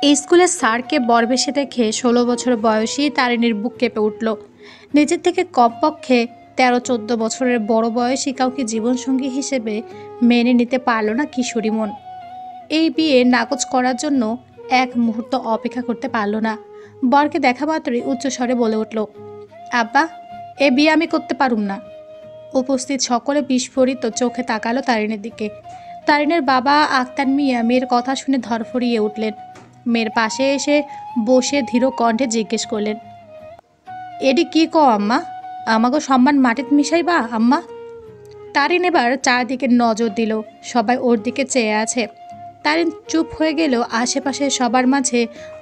এই স্কুলের স্যারকে বরবেশে দেখে ১৬ বছর বয়সী তারিণীর বুক কেঁপে উঠল। নিজের থেকে কমপক্ষে ১৩-১৪ বছরের বড় বয়সী কাউকে জীবনসঙ্গী হিসেবে মেনে নিতে পারল না কিশোরী মন। এই বিয়ে নাকচ করার জন্য এক মুহূর্ত অপেক্ষা করতে পারল না। বরকে দেখা মাত্রই উচ্চস্বরে বলে উঠল, আব্বা, এ বিয়ে আমি করতে পারুম না। উপস্থিত সকলে বিস্ফোরিত চোখে তাকালো তারিণীর দিকে। তারিনের বাবা আক্তার মিয়া মেয়ের কথা শুনে ধরফরিয়ে উঠলেন। মেয়ের পাশে এসে বসে ধীর কণ্ঠে জিজ্ঞেস করলেন, এডি কি কও আম্মা? আমাকে সম্মান মাটিত মিশাইবা আম্মা? তারিন এবার চারদিকে নজর দিল। সবাই ওর দিকে চেয়ে আছে। তারিন চুপ হয়ে গেল। আশেপাশে সবার মাঝে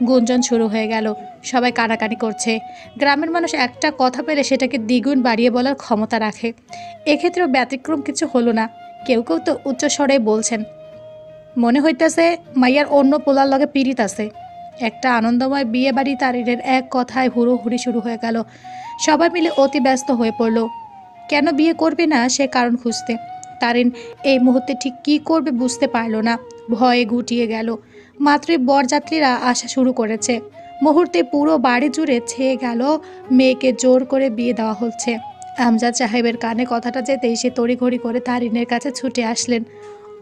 গুঞ্জন শুরু হয়ে গেল। সবাই কানাকানি করছে। গ্রামের মানুষ একটা কথা পেলে সেটাকে দ্বিগুণ বাড়িয়ে বলার ক্ষমতা রাখে। এক্ষেত্রেও ব্যতিক্রম কিছু হলো না। কেউ কেউ তো উচ্চস্বরে বলছেন, মনে হইতেছে মাইয়ার অন্য পোলার লগে পীড়িত আছে। একটা আনন্দময় বিয়ে বাড়ি তারিনের এক কথায় হুড়োহুড়ি শুরু হয়ে গেল। সবাই মিলে অতি ব্যস্ত হয়ে পড়ল কেন বিয়ে করবে না সে কারণ খুঁজতে। তারিন এই মুহূর্তে ঠিক কী করবে বুঝতে পারল না। ভয়ে গুটিয়ে গেল। মাত্রই বরযাত্রীরা আসা শুরু করেছে। মুহূর্তে পুরো বাড়ি জুড়ে ছেয়ে গেল মেয়েকে জোর করে বিয়ে দেওয়া হচ্ছে। আমজাদ সাহেবের কানে কথাটা যেতেই সে তড়িঘড়ি করে তারিনের কাছে ছুটে আসলেন।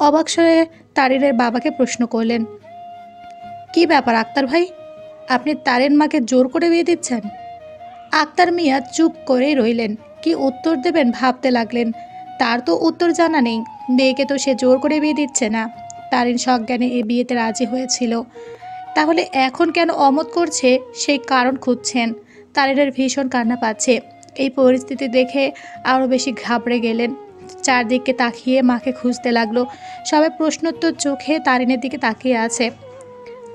অবাক হয়ে তারিনের বাবাকে প্রশ্ন করলেন, কি ব্যাপার আক্তার ভাই, আপনি তারিন মাকে জোর করে বিয়ে দিচ্ছেন? আক্তার মিয়া চুপ করেই রইলেন। কি উত্তর দেবেন ভাবতে লাগলেন। তার তো উত্তর জানা নেই। মেয়েকে তো সে জোর করে বিয়ে দিচ্ছে না। তারিন সজ্ঞানে এই বিয়েতে রাজি হয়েছিল। তাহলে এখন কেন অমত করছে সেই কারণ খুঁজছেন। তারিনের ভীষণ কান্না পাচ্ছে। এই পরিস্থিতি দেখে আরও বেশি ঘাবড়ে গেলেন। চারদিকে তাকিয়ে মাকে খুঁজতে লাগলো। সবাই প্রশ্নোত্তর চোখে তারিনের দিকে তাকিয়ে আছে।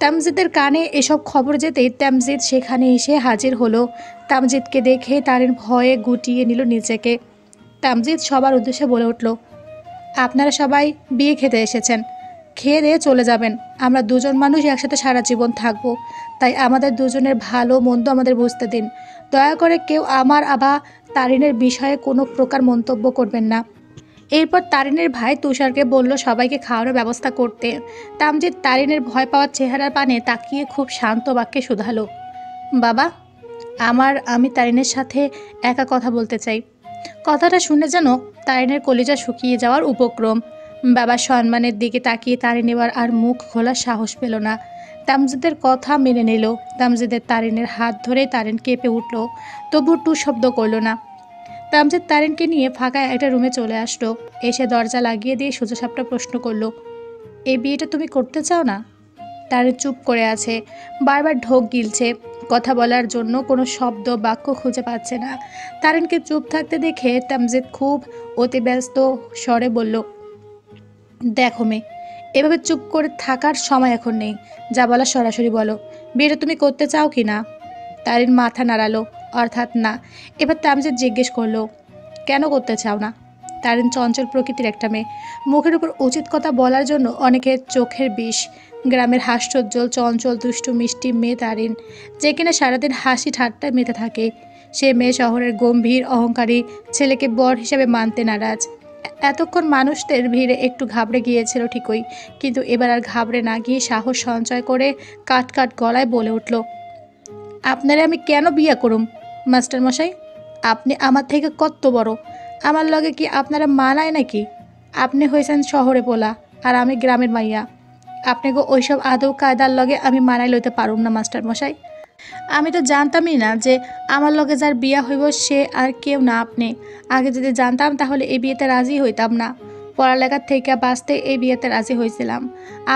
তামজিদের কানে এসব খবর যেতেই তামজিদ সেখানে এসে হাজির হলো। তামজিদকে দেখে তারিন ভয়ে গুটিয়ে নিল নিজেকে। তামজিদ সবার উদ্দেশ্যে বলে উঠল, আপনারা সবাই বিয়ে খেতে এসেছেন, খেয়ে দিয়ে চলে যাবেন। আমরা দুজন মানুষ একসাথে সারা জীবন থাকবো। তাই আমাদের দুজনের ভালো মন্দ আমাদের বুঝতে দিন। দয়া করে কেউ আমার আবার তারিনের বিষয়ে কোনো প্রকার মন্তব্য করবেন না। এরপর তারিনের ভাই তুষারকে বলল সবাইকে খাওয়ানোর ব্যবস্থা করতে। তামজিদ তারিনের ভয় পাওয়ার চেহারার পানে তাকিয়ে খুব শান্ত বাক্যে শুধালো, বাবা, আমি তারিনের সাথে একা কথা বলতে চাই। কথাটা শুনে যেন তারিনের কলিজা শুকিয়ে যাওয়ার উপক্রম। বাবার সম্মানের দিকে তাকিয়ে তারিন এবার আর মুখ খোলার সাহস পেল না। তামজিদের কথা মেনে নিল। তামজিদের তারিনের হাত ধরে তারিন কেঁপে উঠল, তবু টু শব্দ করল না। তামজিদ তারিনকে নিয়ে ফাঁকা একটা রুমে চলে আসলো। এসে দরজা লাগিয়ে দিয়ে সোজাসাপটা প্রশ্ন করলো, এই বিয়েটা তুমি করতে চাও না? তারিন চুপ করে আছে। বারবার ঢোক গিলছে। কথা বলার জন্য কোনো শব্দ বাক্য খুঁজে পাচ্ছে না। তারিনকে চুপ থাকতে দেখে তামজিদ খুব অতিব্যস্ত স্বরে বলল, দেখো মেয়ে, এভাবে চুপ করে থাকার সময় এখন নেই। যা বলা সরাসরি বলো, বিয়েটা তুমি করতে চাও কি না? তারিন মাথা নাড়ালো, অর্থাৎ না। এবার তামজিদ জিজ্ঞেস করলো, কেন করতে চাও না? তারিন চঞ্চল প্রকৃতির একটা মেয়ে। মুখের উপর উচিত কথা বলার জন্য অনেকের চোখের বিষ। গ্রামের হাস্যোজ্জ্বল চঞ্চল দুষ্টু মিষ্টি মেয়ে তারিন, যে কিনা সারাদিন হাসি ঠাট্টায় মেতে থাকে। সে মেয়ে শহরের গম্ভীর অহংকারী ছেলেকে বর হিসেবে মানতে নারাজ। এতক্ষণ মানুষদের ভিড়ে একটু ঘাবড়ে গিয়েছিল ঠিকই, কিন্তু এবার আর ঘাবড়ে না গিয়ে সাহস সঞ্চয় করে কাট কাট গলায় বলে উঠল, আপনারে আমি কেন বিয়া করুম মাস্টার মশাই? আপনি আমার থেকে কত বড়? আমার লগে কি আপনারা মানায় নাকি? আপনি হয়েছেন শহরে পোলা আর আমি গ্রামের মাইয়া। আপনাকে ওইসব আদৌ কায়দার লগে আমি মানাই লইতে পারুম না মাস্টার মশাই। আমি তো জানতামই না যে আমার লগে যার বিয়া হইব সে আর কেউ না আপনি। আগে যদি জানতাম তাহলে এই বিয়েতে রাজি হইতাম না। পড়ালেখার থেকে বাঁচতে এই বিয়েতে রাজি হয়েছিলাম।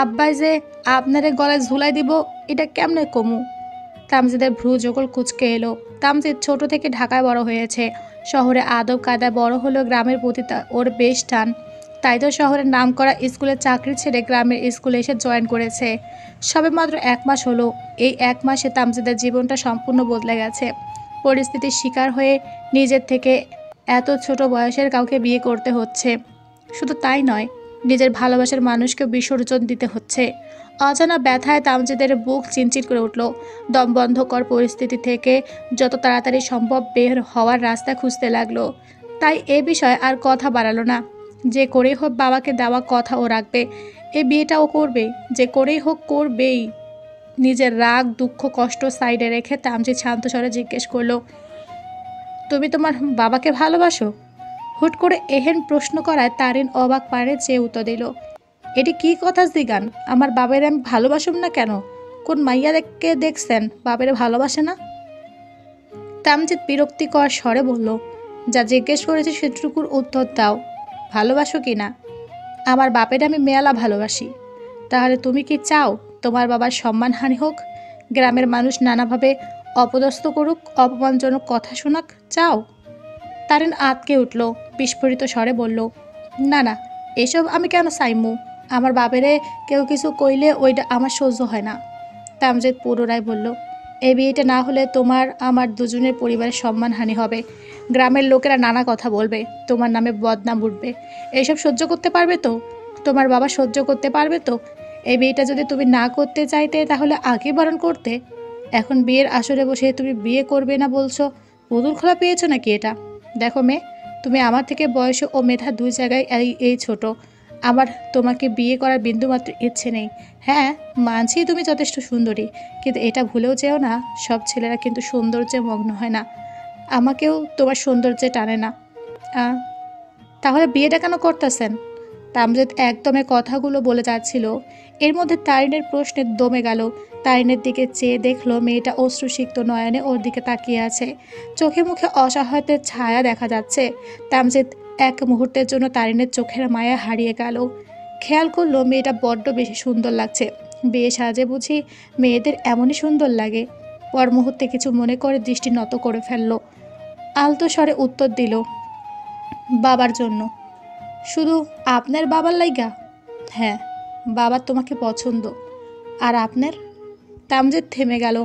আব্বাই যে আপনারে গলায় ঝুলাই দিব, এটা কেমনে কমু? তামজিদের ভ্রু যোগল কুচকে এলো। তামজিদ ছোট থেকে ঢাকায় বড় হয়েছে। শহরে আদব কায়দায় বড় হলেও গ্রামের প্রতি ওর বেশ টান। তাই তো শহরের নামকরা স্কুলে চাকরি ছেড়ে গ্রামের স্কুলে এসে জয়েন করেছে। সবে মাত্র 1 মাস হলো। এই 1 মাসে তামজিদের জীবনটা সম্পূর্ণ বদলে গেছে। পরিস্থিতির শিকার হয়ে নিজের থেকে এত ছোট বয়সের কাউকে বিয়ে করতে হচ্ছে। শুধু তাই নয়, নিজের ভালোবাসার মানুষকে বিসর্জন দিতে হচ্ছে। অজানা ব্যথায় তামজিদের বুক চিনচিন করে উঠল। দমবন্ধকর পরিস্থিতি থেকে যত তাড়াতাড়ি সম্ভব বের হওয়ার রাস্তা খুঁজতে লাগলো। তাই এ বিষয়ে আর কথা বাড়ালো না। যে করেই হোক বাবাকে দেওয়া কথা ও রাখবে। এই বিয়েটা ও করবে, যে করেই হোক করবেই। নিজের রাগ দুঃখ কষ্ট সাইডে রেখে তামজিৎ শান্ত স্বরে জিজ্ঞেস করলো, তুমি তোমার বাবাকে ভালোবাসো? হুট করে এহেন প্রশ্ন করায় তারিন অবাক পারে চেয়ে উত্তর দিল, এটি কি কথা জিগান? আমার বাবারে আমি ভালোবাসুম না কেন? কোন মাইয়াকে দেখছেন বাবারে ভালোবাসে না? তামজিৎ বিরক্তিকর স্বরে বলল, যা জিজ্ঞেস করেছি সেটুকুর উত্তর দাও, ভালোবাসো কি না? আমার বাপের আমি মেয়ালা ভালোবাসি। তাহলে তুমি কি চাও তোমার বাবার সম্মানহানি হোক, গ্রামের মানুষ নানাভাবে অপদস্থ করুক, অপমানজনক কথা শোনাক, চাও? তারিন আতকে উঠল, বিস্ফোরিত স্বরে বলল, না না, এসব আমি কেন চাইমু? আমার বাপেরে কেউ কিছু কইলে ওইটা আমার সহ্য হয় না। তামজিৎ পুনরায় বলল, এই বিয়েটা না হলে তোমার আমার দুজনের পরিবারের সম্মানহানি হবে, গ্রামের লোকেরা নানা কথা বলবে, তোমার নামে বদনাম উঠবে। এইসব সহ্য করতে পারবে তো? তোমার বাবা সহ্য করতে পারবে তো? এই বিয়েটা যদি তুমি না করতে চাইতে তাহলে আগে বারণ করতে। এখন বিয়ের আসরে বসে তুমি বিয়ে করবে না বলছো, পুতুল খোলা পেয়েছো নাকি এটা? দেখো মেয়ে, তুমি আমার থেকে বয়সে ও মেধা দুই জায়গায় এই ছোট। আমার তোমাকে বিয়ে করার বিন্দুমাত্র ইচ্ছে নেই। হ্যাঁ, মানছি তুমি যথেষ্ট সুন্দরী, কিন্তু এটা ভুলেও যেও না, সব ছেলেরা কিন্তু সৌন্দর্যে মগ্ন হয় না। আমাকেও তোমার সৌন্দর্যে টানে না। তাহলে বিয়েটা কেন করতেছেন? তামজিৎ একদমে কথাগুলো বলে যাচ্ছিল, এর মধ্যে তারিনের প্রশ্নে দমে গেল। তারিনের দিকে চেয়ে দেখলো মেয়েটা অশ্রুসিক্ত নয়নে ওর দিকে তাকিয়ে আছে, চোখে মুখে অসহায়তার ছায়া দেখা যাচ্ছে। তামজিৎ এক মুহূর্তের জন্য তারিনের চোখের মায়া হারিয়ে গেল। খেয়াল করলো মেয়েটা বড্ড বেশি সুন্দর লাগছে। বিয়ে সাজে বুঝি মেয়েদের এমনই সুন্দর লাগে? পর মুহূর্তে কিছু মনে করে দৃষ্টি নত করে ফেলল। আলতো স্বরে উত্তর দিল, বাবার জন্য। শুধু আপনার বাবার লাইগা? হ্যাঁ, বাবার তোমাকে পছন্দ। আর আপনার? তামজিৎ থেমে গেল।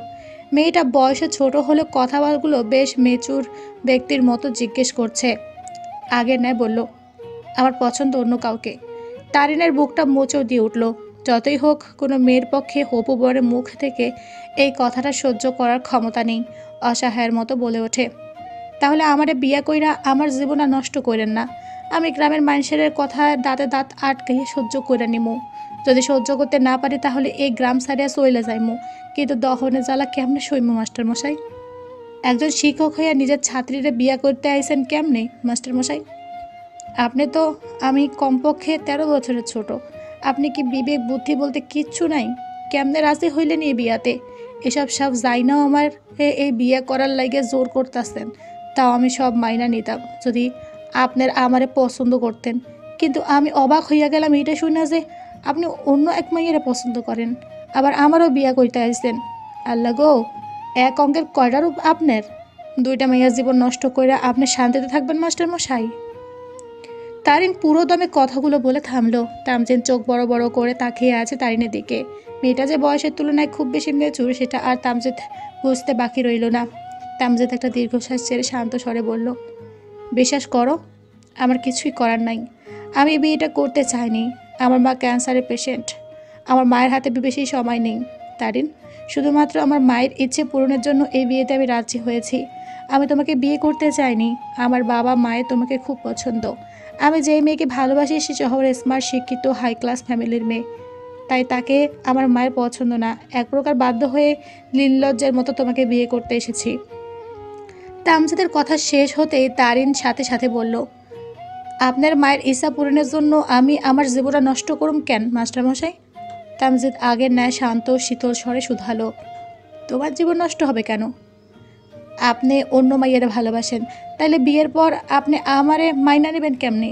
মেয়েটা বয়সে ছোট হলেও কথাগুলো বেশ মেচুর ব্যক্তির মতো জিজ্ঞেস করছে। আগের ন্যায় বলল, আমার পছন্দ অন্য কাউকে। তারিনের বুকটা মোচড় দিয়ে উঠল। যতই হোক, কোনো মেয়ের পক্ষে হপু বরের মুখ থেকে এই কথাটা সহ্য করার ক্ষমতা নেই। অসহায়ের মতো বলে ওঠে, তাহলে আমারে বিয়া কইরা আমার জীবন আর নষ্ট করেন না। আমি গ্রামের মানুষের কথা দাঁতে দাঁত আটকাইয়া সহ্য করে নিমু। যদি সহ্য করতে না পারি তাহলে এই গ্রাম ছাড়িয়া চইলে যাইমু, কিন্তু দহনের জ্বালা কেমনে সইমু মাস্টারমশাই? একজন শিক্ষক হইয়া নিজের ছাত্রীরে বিয়া করতে আইছেন কেমনে মাস্টারমশাই? আপনি তো আমি কমপক্ষে 13 বছরের ছোট। আপনি কি বিবেক বুদ্ধি বলতে কিচ্ছু নাই? কেমনে রাজি হইলেন এই বিয়াতে? এসব সব যাই নাও আমার এই বিয়ে করার লাগে জোর করতেছেন, তাও আমি সব মাইনা নিতাম যদি আপনার আমারে পছন্দ করতেন। কিন্তু আমি অবাক হইয়া গেলাম এটা শুনে যে আপনি অন্য এক মাইয়েরা পছন্দ করেন, আবার আমারও বিয়া করতে আসছেন। আল্লাহ গো, এক অঙ্কের কয়টা রূপ আপনার? দুইটা মাইয়ার জীবন নষ্ট করে আপনি শান্তিতে থাকবেন মাস্টারমশাই? তারিন পুরো দমে কথাগুলো বলে থামলো। তামজিৎ চোখ বড় বড় করে তাকিয়ে আছে তারিনের দিকে। মেয়েটা যে বয়সের তুলনায় খুব বেশি মেচুর সেটা আর তামজিৎ বুঝতে বাকি রইল না। তামজিৎ একটা দীর্ঘশ্বাস ছেড়ে শান্ত স্বরে বলল, বিশ্বাস করো, আমার কিছুই করার নাই। আমি বিয়েটা করতে চাইনি। আমার মা ক্যান্সারের পেশেন্ট। আমার মায়ের হাতে বেশি সময় নেই। তারিন, শুধুমাত্র আমার মায়ের ইচ্ছে পূরণের জন্য এই বিয়েতে আমি রাজি হয়েছি। আমি তোমাকে বিয়ে করতে চাইনি। আমার বাবা মায়ের তোমাকে খুব পছন্দ। আমি যেই মেয়েকে ভালোবাসি সে শহরের স্মার্ট শিক্ষিত হাই ক্লাস ফ্যামিলির মেয়ে, তাই তাকে আমার মায়ের পছন্দ না। এক প্রকার বাধ্য হয়ে নির্লজ্জের মতো তোমাকে বিয়ে করতে এসেছি। তামজিদের কথা শেষ হতেই তারিন সাথে সাথে বলল, আপনার মায়ের ইচ্ছা পূরণের জন্য আমি আমার জীবনটা নষ্ট করুম কেন মাস্টারমশাই? তামজিদ আগের ন্যায় শান্ত শীতল স্বরে শুধালো, তোমার জীবন নষ্ট হবে কেন? আপনি অন্য মাইয়ারে ভালোবাসেন, তাইলে বিয়ের পর আপনি আমারে মাইনা নেবেন কেমনি?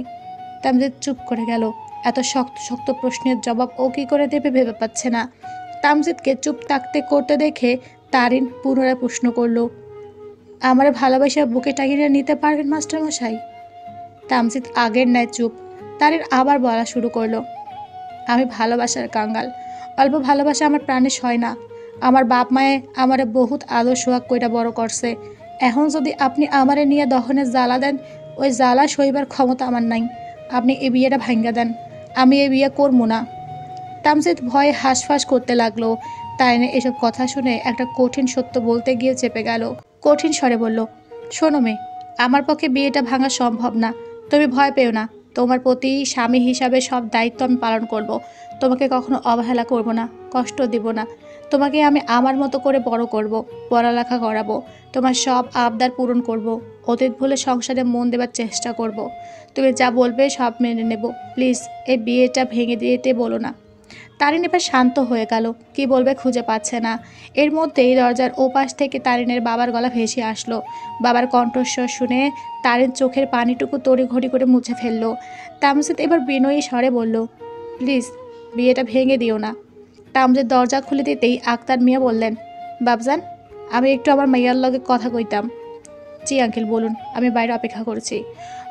তামজিদ চুপ করে গেল। এত শক্ত শক্ত প্রশ্নের জবাব ও কী করে দেবে ভেবে পাচ্ছে না। তামজিদকে চুপ থাকতে করতে দেখে তারিন পুনরায় প্রশ্ন করল, আমারে ভালোবাসা বুকে টাঙিয়ে নিতে পারবেন মাস্টারমশাই? তামজিদ আগের ন্যায় চুপ। তারিন আবার বলা শুরু করলো, আমি ভালোবাসার কাঙ্গাল। অল্প ভালোবাসা আমার প্রাণে সয় না। আমার বাপ মায়ে আমারে বহুত আদর সোহাগ কইরা বড় করছে। এখন যদি আপনি আমারে নিয়ে দহনের জ্বালা দেন, ওই জ্বালা সইবার ক্ষমতা আমার নাই। আপনি এই বিয়েটা ভাঙ্গা দেন, আমি এই বিয়ে করবো না। তামজিদ ভয়ে হাঁসফাঁস করতে লাগলো। তাইনে এসব কথা শুনে একটা কঠিন সত্য বলতে গিয়ে চেপে গেল। কঠিন স্বরে বলল, শোনো মেয়ে, আমার পক্ষে বিয়েটা ভাঙা সম্ভব না। তুমি ভয় পেও না। তোমার প্রতি স্বামী হিসাবে সব দায়িত্ব আমি পালন করব। তোমাকে কখনো অবহেলা করব না, কষ্ট দেব না। তোমাকে আমি আমার মতো করে বড় করব, পড়ালেখা করাবো, তোমার সব আবদার পূরণ করব, অতীত ভুলে সংসারে মন দেবার চেষ্টা করব। তুমি যা বলবে সব মেনে নেব। প্লিজ এই বিয়েটা ভেঙে দিতে বলো না। তারিন এবার শান্ত হয়ে গেল, কি বলবে খুঁজে পাচ্ছে না। এর মধ্যেই দরজার ওপাশ থেকে তারিনের বাবার গলা ভেসে আসলো। বাবার কণ্ঠস্বর শুনে তারিন চোখের পানিটুকু তড়িঘড়ি করে মুছে ফেলল। তামজিদ এবার বিনয়ী স্বরে বলল, প্লিজ বিয়েটা ভেঙে দিও না। তামজিদ দরজা খুলে দিতেই আক্তার মিয়া বললেন, বাবজান, আমি একটু আমার মাইয়ার লগে কথা কইতাম। জি আঙ্কেল বলুন, আমি বাইরে অপেক্ষা করছি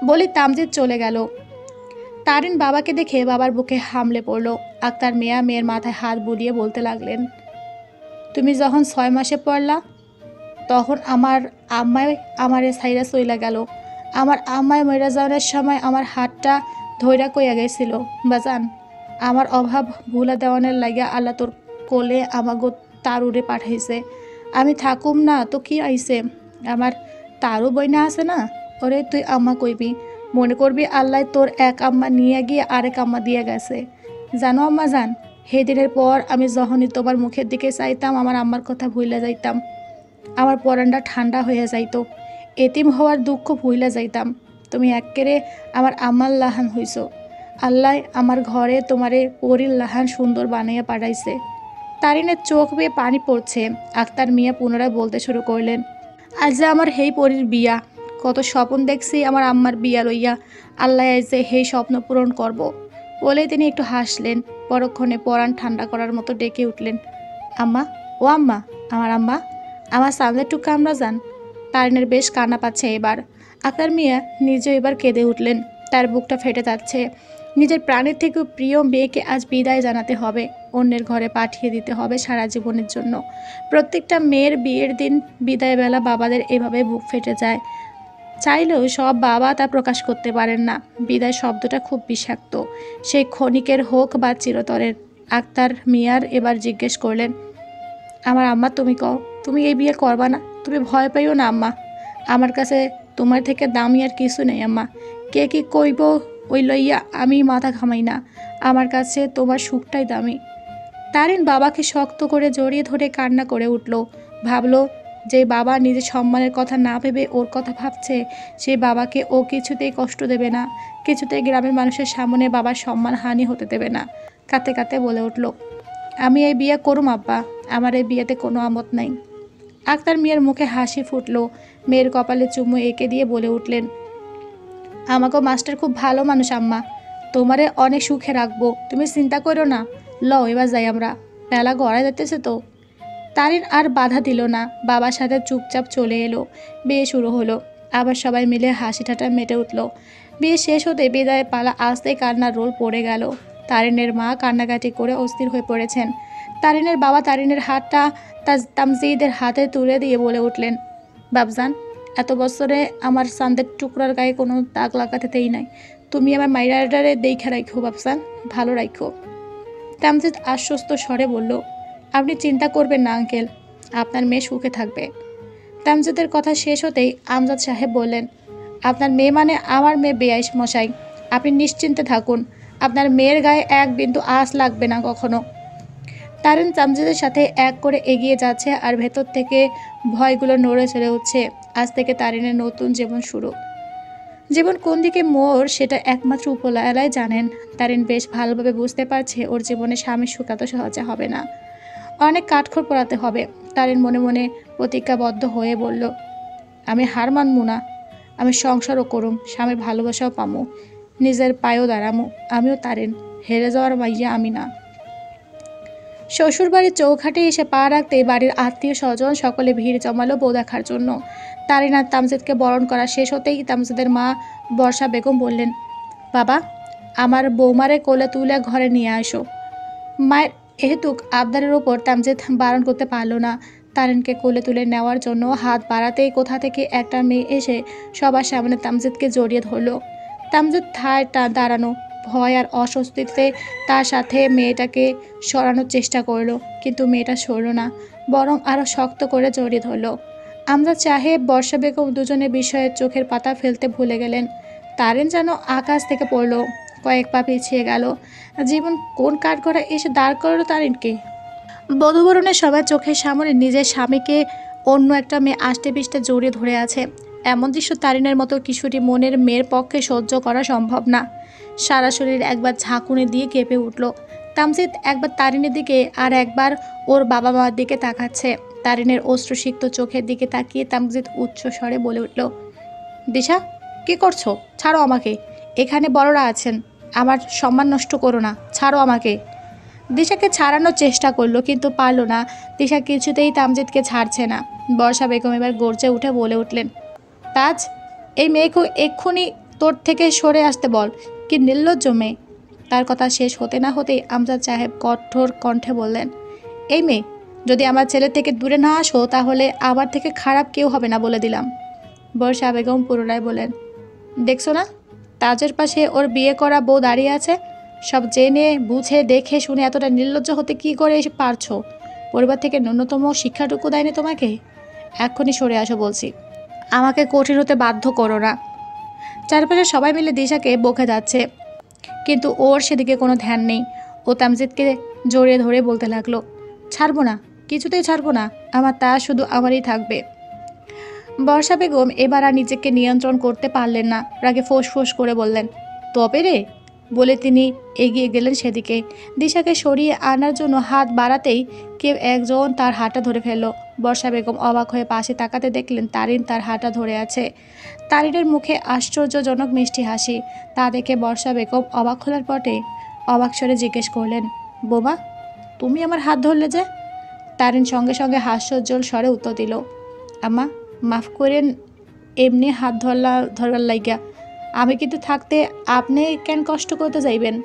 বলি তামজিদ চলে গেল। তারিন বাবাকে দেখে বাবার বুকে হামলে পড়ল। আক্তার মিয়া মেয়ের মাথায় হাত বুলিয়ে বলতে লাগলেন, তুমি যখন 6 মাসে পড়লা তখন আমার আম্মায় আমারে সাইরা চইলা গেল। আমার আম্মায় মইরা যাওয়ার সময় আমার হাতটা ধইরা কইয়া গেছিল, বাজান আমার অভাব ভুলা দেওয়ানের লাগিয়া আল্লাহ তোর কোলে আমাগো তারুরে পাঠাইছে। আমি থাকুম না তো কি আইছে, আমার তারু বইনা আছে না, ওরে তুই আম্মা কইবি, মনে করবি আল্লাহ তোর এক আম্মা নিয়ে গিয়ে আরেক আম্মা দিয়ে গেছে। জানো আম্মা জান, সেদিনের পর আমি যখনই তোমার মুখের দিকে চাইতাম আমার আম্মার কথা ভুইলা যাইতাম, আমার পরানটা ঠান্ডা হয়ে যাইতো, এতিম হওয়ার দুঃখ ভুইলা যাইতাম। তুমি এক্কেরে আমার আম্মার লাহান হইছো। আল্লাহ আমার ঘরে তোমারে পরির লাহান সুন্দর বানাইয়া পাঠাইছে। তারিনের চোখ বেয়ে পানি পড়ছে। আক্তার মিয়া পুনরায় বলতে শুরু করলেন, আজ যে আমার হেই পরির বিয়া, কত স্বপ্ন দেখছি আমার আম্মার বিয়া লইয়া, আল্লাহ যে হেই স্বপ্ন পূরণ করব। বলেই তিনি একটু হাসলেন, পরক্ষণে পরাণ ঠান্ডা করার মতো ডেকে উঠলেন, আম্মা, ও আম্মা, আমার আম্মা, আমার সামনে একটু কামড়া যান। তারিনের বেশ কান্না পাচ্ছে এবার। আক্তার মিয়া নিজেও এবার কেঁদে উঠলেন, তার বুকটা ফেটে যাচ্ছে। নিজের প্রাণের থেকেও প্রিয় মেয়েকে আজ বিদায় জানাতে হবে, অন্যের ঘরে পাঠিয়ে দিতে হবে সারা জীবনের জন্য। প্রত্যেকটা মেয়ের বিয়ের দিন বিদায়বেলা বাবাদের এভাবে বুক ফেটে যায়। চাইলেও সব বাবা তা প্রকাশ করতে পারেন না। বিদায় শব্দটা খুব বিষাক্ত, সেই ক্ষণিকের হোক বা চিরতরের। আক্তার মিয়ার এবার জিজ্ঞেস করলেন, আমার আম্মা তুমি কও, তুমি এই বিয়ে করবা না? তুমি ভয় পাইও না আম্মা, আমার কাছে তোমার থেকে দামি আর কিছু নেই আম্মা। কে কি কইব ওই লইয়া আমি মাথা ঘামাই না, আমার কাছে তোমার সুখটাই দামি। তারিন বাবাকে শক্ত করে জড়িয়ে ধরে কান্না করে উঠল। ভাবলো, যে বাবা নিজের সম্মানের কথা না ভেবে ওর কথা ভাবছে, সেই বাবাকে ও কিছুতেই কষ্ট দেবে না, কিছুতেই গ্রামের মানুষের সামনে বাবার সম্মান হানি হতে দেবে না। কাঁদতে কাঁদতে বলে উঠল, আমি এই বিয়ে করুম আব্বা, আমার এই বিয়েতে কোনো আমত নাই। আক্তার মিয়ার মুখে হাসি ফুটল, মেয়ের কপালে চুমু এঁকে দিয়ে বলে উঠলেন, আমাকেও মাস্টার খুব ভালো মানুষ আম্মা, তোমারে অনেক সুখে রাখবো, তুমি চিন্তা করো না। লও এবার যাই আমরা, বেলা গড়ায় যেতেছে তো। তারিন আর বাধা দিল না, বাবার সাথে চুপচাপ চলে এলো। বিয়ে শুরু হলো, আবার সবাই মিলে হাসি ঠাট্টা মেটে উঠল। বিয়ে শেষ হতে বিদায় পালা আসতেই কান্নার রোল পড়ে গেল। তারিনের মা কান্নাকাটি করে অস্থির হয়ে পড়েছেন। তারিনের বাবা তারিনের হাতটা তামজিদের হাতে তুলে দিয়ে বলে উঠলেন, বাবজান, এত বছরে আমার চাঁদের টুকরার গায়ে কোনো দাগ লাগাতে দেই নাই, তুমি আমার মাইরাডারে দেখে রাখো বাবজান, ভালো রাখো। তামজিদ আশ্বস্ত স্বরে বলল, আপনি চিন্তা করবেন না আঙ্কেল, আপনার মেয়ে সুখে থাকবে। তামজিদের কথা শেষ হতেই আমজাদ সাহেব বললেন, আপনার মেয়ে মানে আমার মেয়ে বেয়াইশ মশাই, আপনি নিশ্চিন্তে থাকুন, আপনার মেয়ের গায়ে এক বিন্দু আঁচ লাগবে না কখনো। তারিন তামজিদের সাথে এক করে এগিয়ে যাচ্ছে আর ভেতর থেকে ভয়গুলো নড়ে চড়ে উঠছে। আজ থেকে তারিনের নতুন জীবন শুরু। জীবন কোন দিকে মোড় সেটা একমাত্র উপরওয়ালাই জানেন। তারিন বেশ ভালোভাবে বুঝতে পারছে ওর জীবনে স্বামীর সুখ এত সহজে হবে না, অনেক কাঠখড় পোড়াতে হবে। তারিন মনে মনে প্রতিজ্ঞাবদ্ধ হয়ে বলল, আমি হার মানবো না, আমি সংসারও করুম, স্বামীর ভালোবাসাও পামো, নিজের পায়েও দাঁড়ামো। আমিও তারিন, হেরে যাওয়ার মাইয়া আমি না। শ্বশুরবাড়ির চৌঘাটে এসে পা রাখতেই বাড়ির আত্মীয় স্বজন সকলে ভিড় জমালো বউ দেখার জন্য। তারিন আর তামজিদকে বরণ করা শেষ হতেই তামজিদের মা বর্ষা বেগম বললেন, বাবা, আমার বৌমারে কোলে তুলে ঘরে নিয়ে আসো। মায়ের এহেতুক আবদারের ওপর তামজিদ বারণ করতে পারল না। তারিনকে কোলে তুলে নেওয়ার জন্য হাত বাড়াতেই কোথা থেকে একটা মেয়ে এসে সবার সামনে তামজিদকে জড়িয়ে ধরল। তামজিদ ঠায় দাঁড়ানো, ভয় আর অস্বস্তিতে তার সাথে মেয়েটাকে সরানোর চেষ্টা করলো, কিন্তু মেয়েটা সরল না, বরং আরও শক্ত করে জড়িয়ে ধরল। আমজাদ সাহেব, বর্ষা বেগম দুজনের বিষয়ে চোখের পাতা ফেলতে ভুলে গেলেন। তারিন যেন আকাশ থেকে পড়ল, কয়েক পা পিছিয়ে গেল। জীবন কোন কাঠগড়ায় এসে দাঁড় করালো তারিনকে। বধূবরণের সবার চোখের সামনে নিজের স্বামীকে অন্য একটা মেয়ে আষ্টে পিষ্টে জড়িয়ে ধরে আছে, এমন দৃশ্য তারিনের মতো কিশোরী মনের মেয়ের পক্ষে সহ্য করা সম্ভব না। সারা শরীর একবার ঝাঁকুনি দিয়ে কেঁপে উঠল। তামজিৎ একবার তারিনের দিকে আর একবার ওর বাবা মার দিকে তাকাচ্ছে। তারিনের অশ্রুসিক্ত চোখের দিকে তাকিয়ে তামজিৎ উচ্চ স্বরে বলে উঠল, দিশা, কি করছো? ছাড়ো আমাকে, এখানে বড়রা আছেন, আমার সম্মান নষ্ট করো না, ছাড়ো আমাকে। দিশাকে ছাড়ানোর চেষ্টা করলো কিন্তু পারল না। দিশা কিছুতেই তামজিৎকে ছাড়ছে না। বর্ষা বেগম এবার গর্জে উঠে বলে উঠলেন, তাজ, এই মেয়েকে এক্ষুনি তোর থেকে সরে আসতে বল। কি নির্লজ্জ মেয়ে। তার কথা শেষ হতে না হতেই আমজাদ সাহেব কঠোর কণ্ঠে বললেন, এই মেয়ে, যদি আমার ছেলে থেকে দূরে না আসো তাহলে আমার থেকে খারাপ কেউ হবে না বলে দিলাম। বর্ষা বেগম পুনরায় বলেন, দেখছো না, তাজের পাশে ওর বিয়ে করা বউ দাঁড়িয়ে আছে। সব জেনে বুঝে দেখে শুনে এতটা নির্লজ্জ হতে কি করে এসে পারছো? পরিবার থেকে ন্যূনতম শিক্ষাটুকু দেয়নি তোমাকে? এক্ষুনি সরে আসো বলছি, আমাকে কঠিন হতে বাধ্য করো না। চারপাশে সবাই মিলে দিশাকে বকে যাচ্ছে, কিন্তু ওর সেদিকে কোনো ধ্যান নেই। ও তামজিদকে জড়িয়ে ধরে বলতে লাগলো, ছাড়বো না, কিছুতেই ছাড়বো না, আমার তা শুধু আমারই থাকবে। বর্ষা বেগম এবার আর নিজেকে নিয়ন্ত্রণ করতে পারলেন না। রাগে ফোঁস করে বললেন, তবে রে, বলে তিনি এগিয়ে গেলেন সেদিকে। দিশাকে সরিয়ে আনার জন্য হাত বাড়াতেই কেউ একজন তার হাতটা ধরে ফেলল। বর্ষা বেগম অবাক হয়ে পাশে তাকাতে দেখলেন তারিন তার হাতটা ধরে আছে। তারিনের মুখে আশ্চর্যজনক মিষ্টি হাসি। তা দেখে বর্ষা বেগম অবাক হলার পটে অবাক স্বরে জিজ্ঞেস করলেন, বোমা, তুমি আমার হাত ধরলে যে? তারিন সঙ্গে সঙ্গে হাস্যোজ্জ্বল স্বরে উত্তর দিল, আম্মা, মাফ করেন, এমনি হাত ধরবার লাইগা। আমি কিন্তু থাকতে আপনি কেন কষ্ট করতে যাইবেন?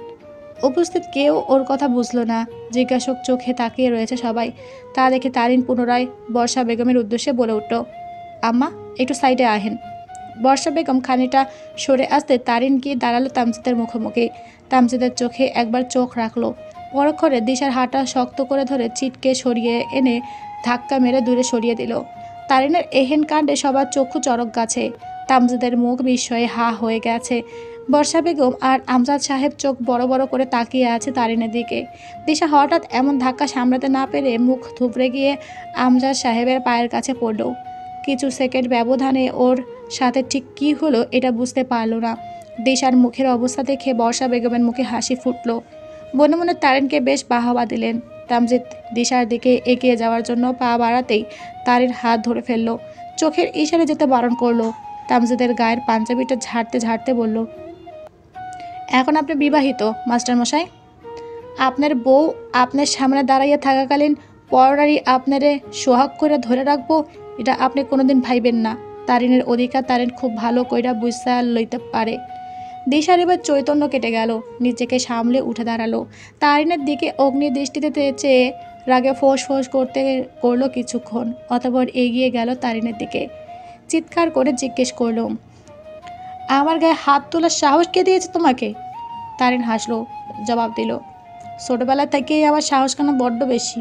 উপস্থিত কেউ ওর কথা বুঝলো না। জিজ্ঞাসক চোখে তাকিয়ে রয়েছে সবাই। তা দেখে তারিন পুনরায় বর্ষা বেগমের উদ্দেশ্যে বলে উঠল, আম্মা, একটু সাইডে আহেন। বর্ষা বেগম খানিকটা সরে আসতে তারিন গিয়ে দাঁড়ালো তামজিদের মুখোমুখি। তামজিদের চোখে একবার চোখ রাখলো। পরক্ষণে দিশার হাঁটা শক্ত করে ধরে চিটকে সরিয়ে এনে ধাক্কা মেরে দূরে সরিয়ে দিল। তারিনের এহেন কাণ্ডে সবার চক্ষু চড়ক গাছে। তামজিদের মুখ বিস্ময়ে হা হয়ে গেছে। বর্ষা বেগম আর আমজাদ সাহেব চোখ বড় বড় করে তাকিয়ে আছে তারিনের দিকে। দিশা হঠাৎ এমন ধাক্কা সামলাতে না পেরে মুখ থুবড়ে গিয়ে আমজাদ সাহেবের পায়ের কাছে পড়ল। কিছু সেকেন্ড ব্যবধানে ওর সাথে ঠিক কী হলো এটা বুঝতে পারল না। দিশার মুখের অবস্থা দেখে বর্ষা বেগমের মুখে হাসি ফুটল। মনে মনে তারিনকে বেশ বাহবা দিলেন। তামজিদ দিশার দিকে এগিয়ে যাওয়ার জন্য পা বাড়াতেই তারিন হাত ধরে ফেলল। চোখের ইশারে যেতে বারণ করলো। তামজিদের গায়ের পাঞ্জাবিটা ঝাড়তে ঝাড়তে বলল, এখন আপনি বিবাহিত মাস্টারমশাই। আপনার বউ আপনার সামনে দাঁড়াইয়া থাকাকালীন পরনারী আপনারে সোহাগ করে ধরে রাখবো, এটা আপনি কোনোদিন ভাইবেন না। তারিনের অধিকার তারিন খুব ভালো কইরা বুঝা লইতে পারে। দিশার এবার চৈতন্য কেটে গেল। নিজেকে সামলে উঠে দাঁড়ালো। তারিনের দিকে অগ্নি দৃষ্টিতে চেয়ে রাগে ফোঁস করতে করলো কিছুক্ষণ। অতঃপর এগিয়ে গেল তারিনের দিকে। চিৎকার করে জিজ্ঞেস করলো, আমার গায়ে হাত তোলার সাহস কে দিয়েছে তোমাকে? তারিন হাসলো, জবাব দিল, ছোটবেলা থেকেই আমার সাহস কেন বড্ড বেশি।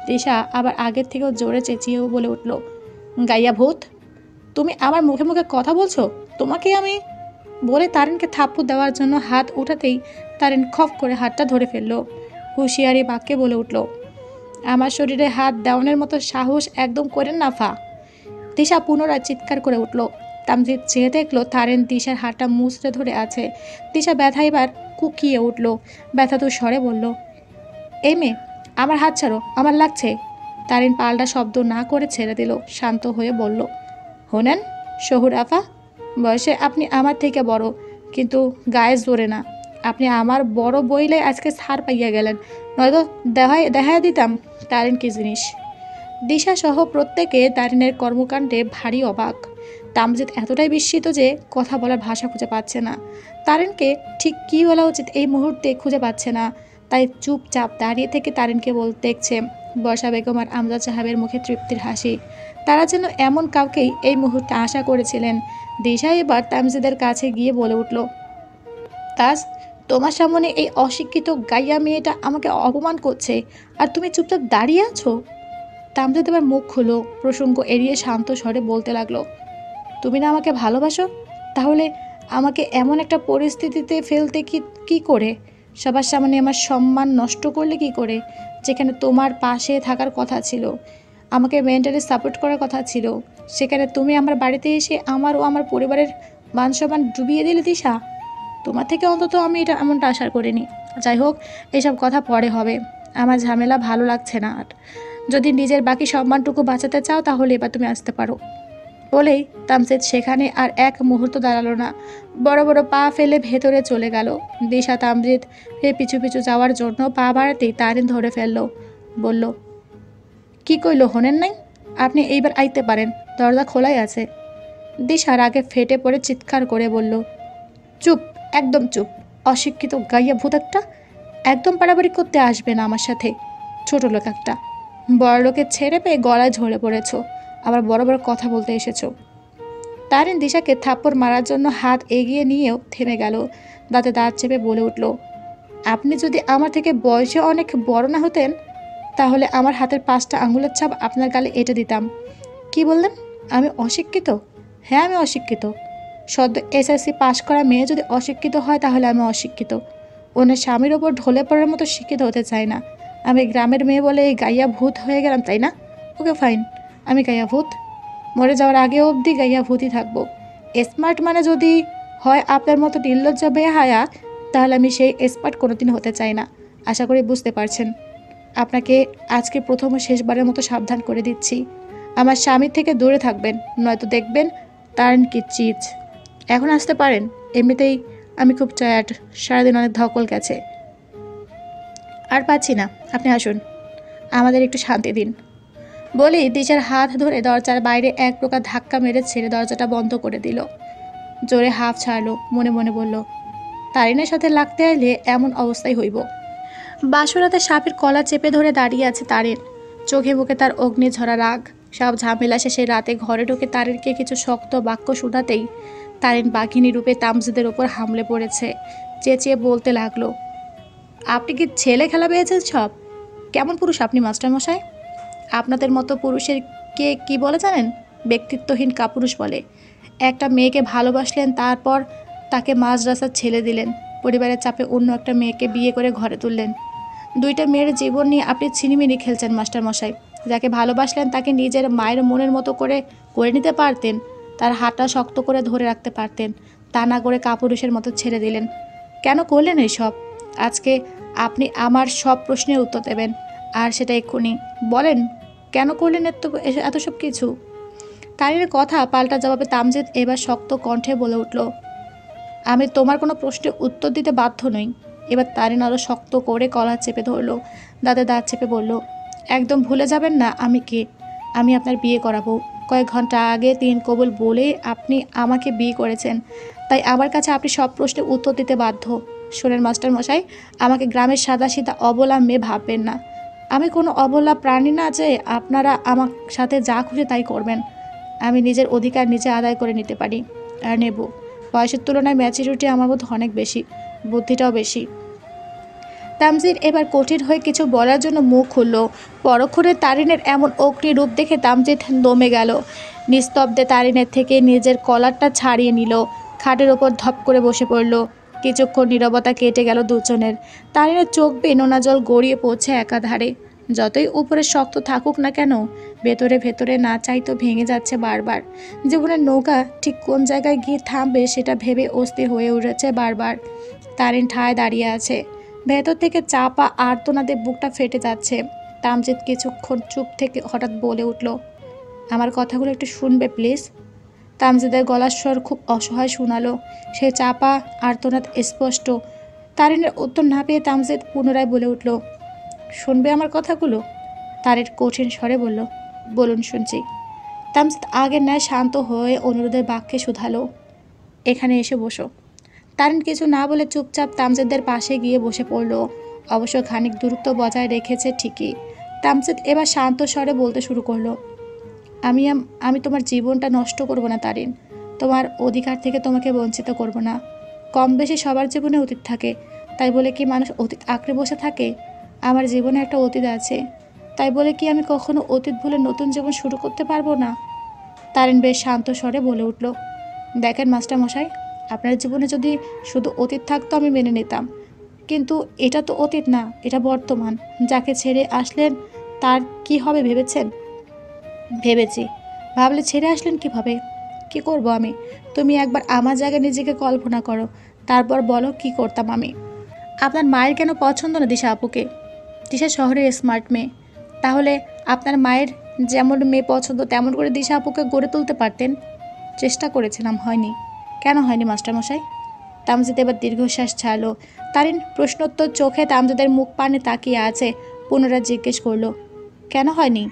দিশা আবার আগের থেকেও জোরে চেঁচিয়েও বলে উঠল, গাইয়া ভূত, তুমি আমার মুখে মুখে কথা বলছো? তোমাকে আমি, বলে তারিনকে থাপ্পড় দেওয়ার জন্য হাত উঠাতেই তারিন খপ করে হাতটা ধরে ফেলল। হুঁশিয়ারি বাক্যে বলে উঠল, আমার শরীরে হাত দেওয়ানোর মতো সাহস একদম করেন না ফা। দিশা পুনরায় চিৎকার করে উঠল। তামজিদ চেয়ে দেখলো তারিন দিশার হাতটা মুচড়ে ধরে আছে। দিশা ব্যথা এবার কুকিয়ে উঠল। ব্যথাতু স্বরে বলল, এই মেয়ে, আমার হাত ছাড়ো, আমার লাগছে। তারিন পাল্টা শব্দ না করে ছেড়ে দিল। শান্ত হয়ে বলল, হোনেন শহুর আফা, বয়সে আপনি আমার থেকে বড়, কিন্তু গায়ে জোরে না। আপনি আমার বড় বইলে আজকে ছাড় পাইয়া গেলেন, নয়তো দেখাই দিতাম তারিন কি জিনিস। দিশা সহ প্রত্যেকে তারিনের কর্মকাণ্ডে ভারী অবাক। তামজিদ এতটাই বিস্মিত যে কথা বলার ভাষা খুঁজে পাচ্ছে না। তারিনকে ঠিক কী বলা উচিত এই মুহূর্তে খুঁজে পাচ্ছে না। তাই চুপচাপ দাঁড়িয়ে থেকে তারিনকে দেখছে। বর্ষা বেগম আর আমজাদ সাহেবের মুখে তৃপ্তির হাসি। তারা যেন এমন কাউকেই এই মুহূর্তে আশা করেছিলেন। দিশা এবার তামজিদের কাছে গিয়ে বলে উঠল, তাজ, তোমার সামনে এই অশিক্ষিত গাইয়া মেয়েটা আমাকে অপমান করছে, আর তুমি চুপচাপ দাঁড়িয়ে আছো। তামজিদ এবার মুখ খুলো, প্রসঙ্গ এড়িয়ে শান্ত স্বরে বলতে লাগলো, তুমি না আমাকে ভালোবাসো? তাহলে আমাকে এমন একটা পরিস্থিতিতে ফেলতে কি করে? সবার সামনে আমার সম্মান নষ্ট করলে কি করে? যেখানে তোমার পাশে থাকার কথা ছিল, আমাকে মেন্টালি সাপোর্ট করার কথা ছিল, সেখানে তুমি আমার বাড়িতে এসে আমার ও আমার পরিবারের মান সম্মান ডুবিয়ে দিলে দিশা। তোমার থেকে অন্তত আমি এটা এমনটা আশা করিনি। যাই হোক, এসব কথা পরে হবে। আমার ঝামেলা ভালো লাগছে না আর। যদি নিজের বাকি সম্মানটুকু বাঁচাতে চাও তাহলে এবার তুমি আসতে পারো। বলেই তামজিদ সেখানে আর এক মুহূর্ত দাঁড়ালো না, বড় বড় পা ফেলে ভেতরে চলে গেল। দিশা তামজিদ পিছু পিছু যাওয়ার জন্য পা বাড়াতেই তারিন ধরে ফেললো, বলল, কি কইলো হনেন নাই? আপনি এইবার আইতে পারেন, দরজা খোলাই আছে। দিশার আগে ফেটে পড়ে চিৎকার করে বলল, চুপ, একদম চুপ, অশিক্ষিত গাইয়া ভূত একটা। একদম বাড়াবাড়ি করতে আসবে না আমার সাথে, ছোট লোক একটা। বড় লোকের ছেড়ে পেয়ে গলায় ঝরে পড়েছ, আবার বড় বড় কথা বলতে এসেছো। তারিন দিশাকে থাপ্পড় মারার জন্য হাত এগিয়ে নিয়েও থেমে গেল, দাঁতে দাঁত চেপে বলে উঠল, আপনি যদি আমার থেকে বয়সে অনেক বড় না হতেন তাহলে আমার হাতের 5টা আঙুলের ছাপ আপনার গালে এঁটে দিতাম। কি বললেন? আমি অশিক্ষিত? হ্যাঁ, আমি অশিক্ষিত। সদ্য এসএসসি পাশ করা মেয়ে যদি অশিক্ষিত হয় তাহলে আমি অশিক্ষিত। অন্যের স্বামীর ওপর ঢলে পড়ার মতো শিক্ষিত হতে চাই না। আমি গ্রামের মেয়ে বলে এই গাইয়া ভূত হয়ে গেলাম, তাই না? ওকে ফাইন, আমি গাইয়া ভূত। মরে যাওয়ার আগে অবধি গাইয়া ভূতই থাকবো। স্মার্ট মানে যদি হয় আপনার মতো নির্লজ্জ বেহায়া, তাহলে আমি সেই স্মার্ট কোনোদিন হতে চাই না। আশা করি বুঝতে পারছেন। আপনাকে আজকে প্রথম ও শেষবারের মতো সাবধান করে দিচ্ছি, আমার স্বামীর থেকে দূরে থাকবেন, নয়তো দেখবেন তার কি চিজ। এখন আসতে পারেন, এমনিতেই আমি খুব টায়ার্ড, সারাদিন অনেক ধকল গেছে, আর পাচ্ছি না। আপনি আসুন, আমাদের একটু শান্তি দিন। বলেই দিশার হাত ধরে দরজার বাইরে এক প্রকার ধাক্কা মেরে ছেড়ে দরজাটা বন্ধ করে দিল। জোরে হাফ ছাড়লো, মনে মনে বলল, তারিনের সাথে লাগতে আইলে এমন অবস্থাই হইব। বাসরাতে সাপের কলা চেপে ধরে দাঁড়িয়ে আছে তারিন, চোখে মুখে তার অগ্নিঝরা রাগ। সব ঝামেলা শেষে রাতে ঘরে ঢুকে তারিনকে কিছু শক্ত বাক্য শোনাতেই তারিন বাঘিনী রূপে তামজিদের ওপর হামলে পড়েছে। চেঁচিয়ে বলতে লাগলো, আপনি কি ছেলে খেলা পেয়েছেন সব? কেমন পুরুষ আপনি মাস্টারমশাই? আপনাদের মতো পুরুষের কে কি বলে জানেন? ব্যক্তিত্বহীন কাপুরুষ বলে। একটা মেয়েকে ভালোবাসলেন, তারপর তাকে মাঝ রাস্তায় ছেড়ে দিলেন, পরিবারের চাপে অন্য একটা মেয়েকে বিয়ে করে ঘরে তুললেন। 2টা মেয়ের জীবন নিয়ে আপনি ছিনিমিনি খেলছেন মাস্টারমশাই। যাকে ভালোবাসলেন তাকে নিজের মায়ের মনের মতো করে নিতে পারতেন, তার হাতটা শক্ত করে ধরে রাখতে পারতেন, তা না করে কাপুরুষের মতো ছেড়ে দিলেন। কেন করলেন এইসব? আজকে আপনি আমার সব প্রশ্নের উত্তর দেবেন, আর সেটা এক্ষুনি বলেন। কেন করলেন এত সব কিছু? তারিনের কথা পাল্টা জবাবে তামজিদ এবার শক্ত কণ্ঠে বলে উঠল, আমি তোমার কোনো প্রশ্নের উত্তর দিতে বাধ্য নই। এবার তারিন আরও শক্ত করে কলার চেপে ধরলো, দাঁতে দাঁত চেপে বলল, একদম ভুলে যাবেন না আমি কে। আমি আপনার বিয়ে করাবো। কয়েক ঘন্টা আগে 3 কবুল বলে আপনি আমাকে বিয়ে করেছেন, তাই আমার কাছে আপনি সব প্রশ্নের উত্তর দিতে বাধ্য। শোনেন মাস্টারমশাই, আমাকে গ্রামের সাদাসিধা অবলা মেয়ে ভাববেন না। আমি কোনো অবলা প্রাণী না যে আপনারা আমার সাথে যা খুশি তাই করবেন। আমি নিজের অধিকার নিজে আদায় করে নিতে পারি, আর নেব। বয়সের তুলনায় ম্যাচুরিটি আমার মধ্যে অনেক বেশি, বুদ্ধিটাও বেশি। তামজিদ এবার কঠিন হয়ে কিছু বলার জন্য মুখ খুলল। পরক্ষণে তারিনের এমন অগ্নি রূপ দেখে তামজিদ দমে গেল। নিস্তব্ধে তারিনের থেকে নিজের কলারটা ছাড়িয়ে নিল, খাটের ওপর ধপ করে বসে পড়ল। কিছুক্ষণ নীরবতা কেটে গেল দুজনের। তারিনের চোখ বেয়ে নোনা জল গড়িয়ে পড়ছে একাধারে। যতই উপরে শক্ত থাকুক না কেন, ভেতরে ভেতরে না চাইতো ভেঙে যাচ্ছে বারবার। জীবনের নৌকা ঠিক কোন জায়গায় গিয়ে থামবে সেটা ভেবে অস্থির হয়ে উঠেছে বারবার। তারিন ঠায় দাঁড়িয়ে আছে, ভেতর থেকে চাপা আর্তনাদে বুকটা ফেটে যাচ্ছে। তামজিদ কিছুক্ষণ চুপ থেকে হঠাৎ বলে উঠল, আমার কথাগুলো একটু শুনবে প্লিজ? তামজিদের গলার স্বর খুব অসহায় শোনালো, সে চাপা আর্তনাদ স্পষ্ট। তারিনের উত্তর না পেয়ে তামজিদ পুনরায় বলে উঠল, শুনবে আমার কথাগুলো? তারিন কঠিন স্বরে বলল, বলুন, শুনছি। তামজিদ আগের ন্যায় শান্ত হয়ে অনুরোধের বাক্যে শুধালো, এখানে এসে বসো। তারিন কিছু না বলে চুপচাপ তামজিদের পাশে গিয়ে বসে পড়ল। অবশ্য খানিক দূরত্ব বজায় রেখেছে ঠিকই। তামজিদ এবার শান্ত স্বরে বলতে শুরু করলো, আমি তোমার জীবনটা নষ্ট করব না তারিন, তোমার অধিকার থেকে তোমাকে বঞ্চিত করব না। কম বেশি সবার জীবনে অতীত থাকে, তাই বলে কি মানুষ অতীত আঁকড়ে বসে থাকে? আমার জীবনে একটা অতীত আছে, তাই বলে কি আমি কখনো অতীত ভুলে নতুন জীবন শুরু করতে পারবো না? তারিন বেশ শান্ত স্বরে বলে উঠল, দেখেন মাস্টারমশাই, আপনার জীবনে যদি শুধু অতীত থাকতো আমি মেনে নিতাম, কিন্তু এটা তো অতীত না, এটা বর্তমান। যাকে ছেড়ে আসলেন তার কি হবে ভেবেছেন? ভেবেছি। ভাবলে ছেড়ে আসলেন কিভাবে? কি করব আমি? তুমি একবার আমার জায়গায় নিজেকে কল্পনা করো, তারপর বলো কি করতাম আমি। আপনার মায়ের কেন পছন্দ না দিশা আপুকে? দিশা শহরের স্মার্ট মেয়ে। তাহলে আপনার মায়ের যেমন মেয়ে পছন্দ তেমন করে দিশা আপুকে গড়ে তুলতে পারতেন। চেষ্টা করেছিলাম, হয়নি। কেন হয়নি মাস্টারমশাই? তামজিদ এবার দীর্ঘশ্বাস ছাড়ল। তারিন প্রশ্নোত্তর চোখে তামজিদের মুখ পানে তাকিয়ে আছে। পুনরায় জিজ্ঞেস করলো, কেন হয়নি?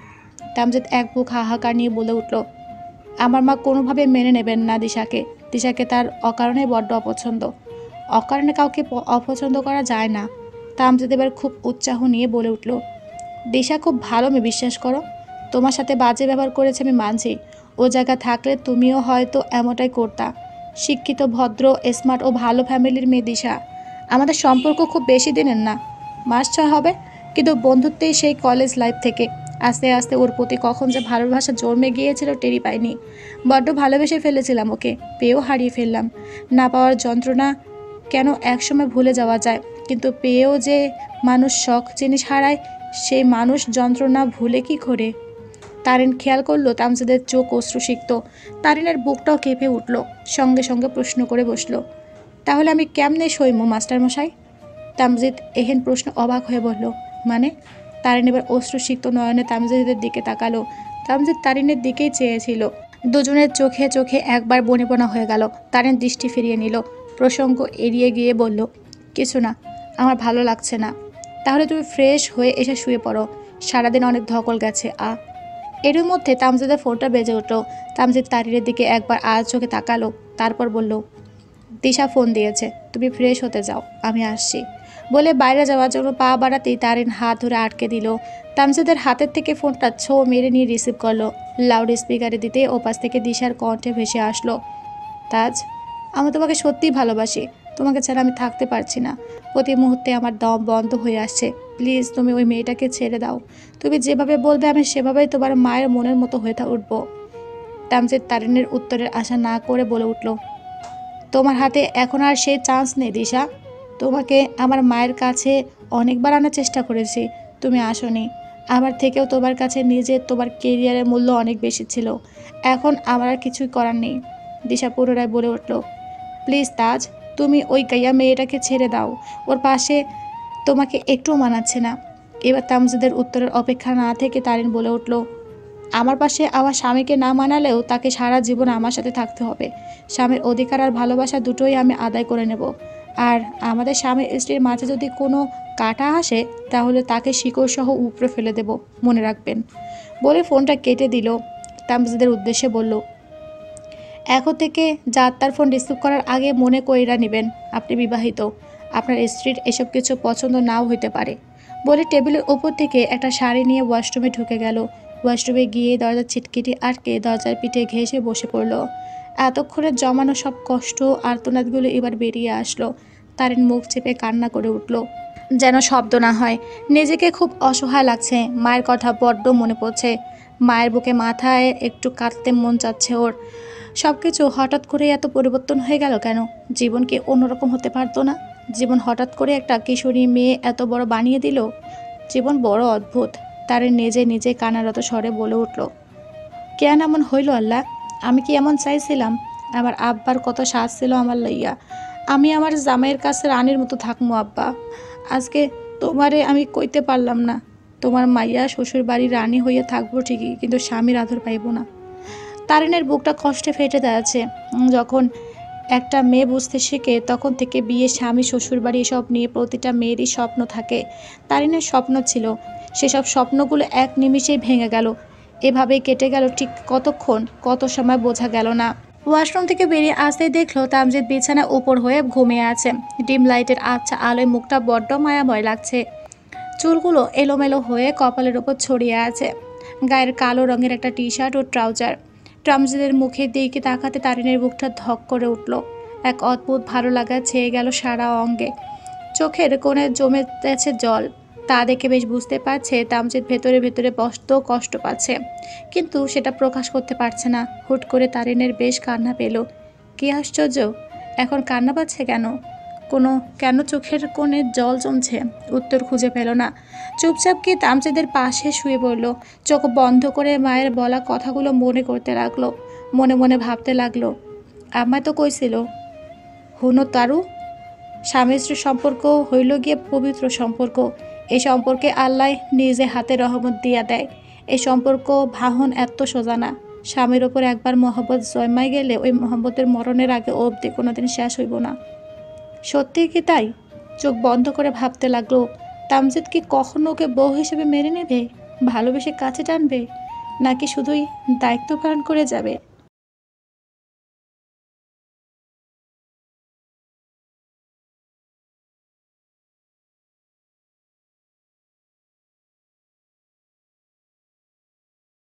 তামজিদ এক বুক হাহাকার নিয়ে বলে উঠল, আমার মা কোনোভাবে মেনে নেবেন না দিশাকে। দিশাকে তার অকারণে বড্ড অপছন্দ। অকারণে কাউকে অপছন্দ করা যায় না। তামজিদ এবার খুব উৎসাহ নিয়ে বলে উঠল, দিশা খুব ভালো মেয়ে, বিশ্বাস করো। তোমার সাথে বাজে ব্যবহার করেছে আমি মানছি। ও জায়গা থাকলে তুমিও হয়তো এমনটাই করতা। শিক্ষিত, ভদ্র, স্মার্ট ও ভালো ফ্যামিলির মেয়ে দিশা। আমাদের সম্পর্ক খুব বেশি দিনের না, মাস 6 হবে, কিন্তু বন্ধুত্বেই সেই কলেজ লাইফ থেকে। আস্তে আস্তে ওর প্রতি কখন যে ভালোবাসা জন্মে গিয়েছিল টেরি পাইনি। বড্ড ভালোবেসে ফেলেছিলাম ওকে, পেয়েও হারিয়ে ফেললাম। না পাওয়ার যন্ত্রণা কেন একসময় ভুলে যাওয়া যায়, কিন্তু পেয়েও যে মানুষ শখ জিনিস হারায়, সেই মানুষ যন্ত্রণা ভুলে কি করে? তারিন খেয়াল করলো তামজিদের চোখ অশ্রুসিক্ত। তারিনের বুকটাও কেঁপে উঠল। সঙ্গে সঙ্গে প্রশ্ন করে বসল, তাহলে আমি কেমনে সইমু মাস্টারমশাই? তামজিদ এহেন প্রশ্ন অবাক হয়ে বলল, মানে? তারিন এবার অশ্রুসিক্ত নয়নে তামজিদের দিকে তাকালো। তামজিদ তারিনের দিকেই চেয়েছিল। দুজনের চোখে চোখে একবার বনিবনা হয়ে গেল। তারিন দৃষ্টি ফিরিয়ে নিল। প্রসঙ্গ এড়িয়ে গিয়ে বলল, কিছু না, আমার ভালো লাগছে না। তাহলে তুমি ফ্রেশ হয়ে এসে শুয়ে পড়ো, সারাদিন অনেক ধকল গেছে। এর মধ্যে তামজিদের ফোনটা বেজে উঠল। তামজিদ তারিনের দিকে একবার আজ চোখে তাকালো, তারপর বলল, দিশা ফোন দিয়েছে, তুমি ফ্রেশ হতে যাও, আমি আসছি। বলে বাইরে যাওয়ার জন্য পা বাড়াতেই তারিন হাত ধরে আটকে দিল। তামজিদের হাতের থেকে ফোনটা ছো মেরে নিয়ে রিসিভ করলো। লাউড স্পিকারে দিতে ওপাশ থেকে দিশার কণ্ঠে ভেসে আসলো, তাজ, আমি তোমাকে সত্যিই ভালোবাসি। তোমাকে ছাড়া আমি থাকতে পারছি না। প্রতি মুহূর্তে আমার দম বন্ধ হয়ে আসছে। প্লিজ তুমি ওই মেয়েটাকে ছেড়ে দাও। তুমি যেভাবে বলবে আমি সেভাবেই তোমার মায়ের মনের মতো হয়ে উঠবো। তামজিদ তারিনের উত্তরের আশা না করে বলে উঠল, তোমার হাতে এখন আর সেই চান্স নেই দিশা। তোমাকে আমার মায়ের কাছে অনেকবার আনার চেষ্টা করেছি, তুমি আসোনি। আমার থেকেও তোমার কাছে নিজের তোমার কেরিয়ারের মূল্য অনেক বেশি ছিল। এখন আমার আর কিছুই করার নেই। দিশা পুনরায় বলে উঠল, প্লিজ তাজ, তুমি ওই গাইয়া মেয়েটাকে ছেড়ে দাও। ওর পাশে তোমাকে একটুও মানাচ্ছে না। এবার তামজিদের উত্তরের অপেক্ষা না থেকে তারিন বলে উঠল, আমার পাশে আমার স্বামীকে না মানালেও তাকে সারা জীবন আমার সাথে থাকতে হবে। স্বামীর অধিকার আর ভালোবাসা দুটোই আমি আদায় করে নেব। আর আমাদের স্বামী স্ত্রীর মাঝে যদি কোনো কাটা আসে তাহলে তাকে শিকড় সহ উপড়ে ফেলে দেব, মনে রাখবেন। বলে ফোনটা কেটে দিল। তামজিদের উদ্দেশ্যে বলল, এখন থেকে যার তার ফোন রিসিভ করার আগে মনে কইরা নেবেন আপনি বিবাহিত। আপনার স্ত্রীর এসব কিছু পছন্দ নাও হইতে পারে। বলে টেবিলের ওপর থেকে একটা শাড়ি নিয়ে ওয়াশরুমে ঢুকে গেল। ওয়াশরুমে গিয়ে দরজার ছিটকিটি আটকে দরজার পিঠে ঘেঁষে বসে পড়ল। এতক্ষণে জমানো সব কষ্ট আর্তনাদগুলো এবার বেরিয়ে আসলো। তারিন মুখ চেপে কান্না করে উঠল, যেন শব্দ না হয়। নিজেকে খুব অসহায় লাগছে। মায়ের কথা বড্ড মনে পড়ছে। মায়ের বুকে মাথায় একটু কাঁদতে মন চাচ্ছে ওর। সব কিছু হঠাৎ করে এত পরিবর্তন হয়ে গেল কেন? জীবন কি অন্যরকম হতে পারতো না? জীবন হঠাৎ করে একটা কিশোরী মেয়ে এত বড় বানিয়ে দিল। জীবন বড় অদ্ভুত। তার নিজে নিজে কানারত স্বরে বলে উঠল, কেন এমন হইল আল্লাহ? আমি কি এমন চাইছিলাম? আমার আব্বার কত সাজ ছিল আমার লইয়া। আমি আমার জামাইয়ের কাছে রানীর মতো থাকবো আব্বা। আজকে তোমারে আমি কইতে পারলাম না। তোমার মাইয়া শ্বশুর বাড়ির রানী হইয়া থাকবো ঠিকই, কিন্তু স্বামীর আদর পাইব না। তারিনের বুকটা কষ্টে ফেটে যাচ্ছে। যখন একটা মেয়ে বুঝতে শেখে তখন থেকে বিয়ে, স্বামী, শ্বশুরবাড়ি এসব নিয়ে প্রতিটা মেয়েরই স্বপ্ন থাকে। তারিনের স্বপ্ন ছিল, সেসব স্বপ্নগুলো এক নিমিষেই ভেঙে গেল। এভাবেই কেটে গেল ঠিক কতক্ষণ, কত সময় বোঝা গেল না। ওয়াশরুম থেকে বেরিয়ে আসতেই দেখলো তামজিদ বিছানায় উপর হয়ে ঘুমিয়ে আছে। ডিম লাইটের আবছা আলোয় মুখটা বড্ড মায়াময় লাগছে। চুলগুলো এলোমেলো হয়ে কপালের ওপর ছড়িয়ে আছে। গায়ের কালো রঙের একটা টি শার্ট ও ট্রাউজার। তামজিদের মুখের দিকে তাকাতে তারিনের বুকটা ধক করে উঠল। এক অদ্ভুত ভালো লাগা ছেয়ে গেল সারা অঙ্গে। চোখের কোণে জমেছে জল। তা দেখে বেশ বুঝতে পারছে তামজিদ ভেতরে ভেতরে বড্ড কষ্ট পাচ্ছে, কিন্তু সেটা প্রকাশ করতে পারছে না। হুট করে তারিনের বেশ কান্না পেল। কি আশ্চর্য, এখন কান্না পাচ্ছে কেন? কেন চোখের কোণে জল জমছে, উত্তর খুঁজে পেল না। চুপচাপ গিয়ে তামজিদের পাশে শুয়ে পড়ল। চোখ বন্ধ করে মায়ের বলা কথাগুলো মনে করতে লাগলো। মনে মনে ভাবতে লাগলো, আমায় তো কইছিল হুনো তারু, স্বামী স্ত্রীর সম্পর্ক হইল গিয়ে পবিত্র সম্পর্ক। এই সম্পর্কে আল্লাহ নিজে হাতে রহমত দিয়া দেয়। এই সম্পর্ক ভাহন এত সোজা না। স্বামীর ওপর একবার মহব্বত জন্মাই গেলে ওই মহব্বতের মরণের আগে অবধি কোনোদিন শেষ হইব না। সত্যিই কি তাই? চোখ বন্ধ করে ভাবতে লাগলো, তামজিদ কি কখনো ওকে বউ হিসেবে মেনে নেবে, ভালোবেসে কাছে টানবে, নাকি শুধুই দায়িত্ব পালন করে যাবে?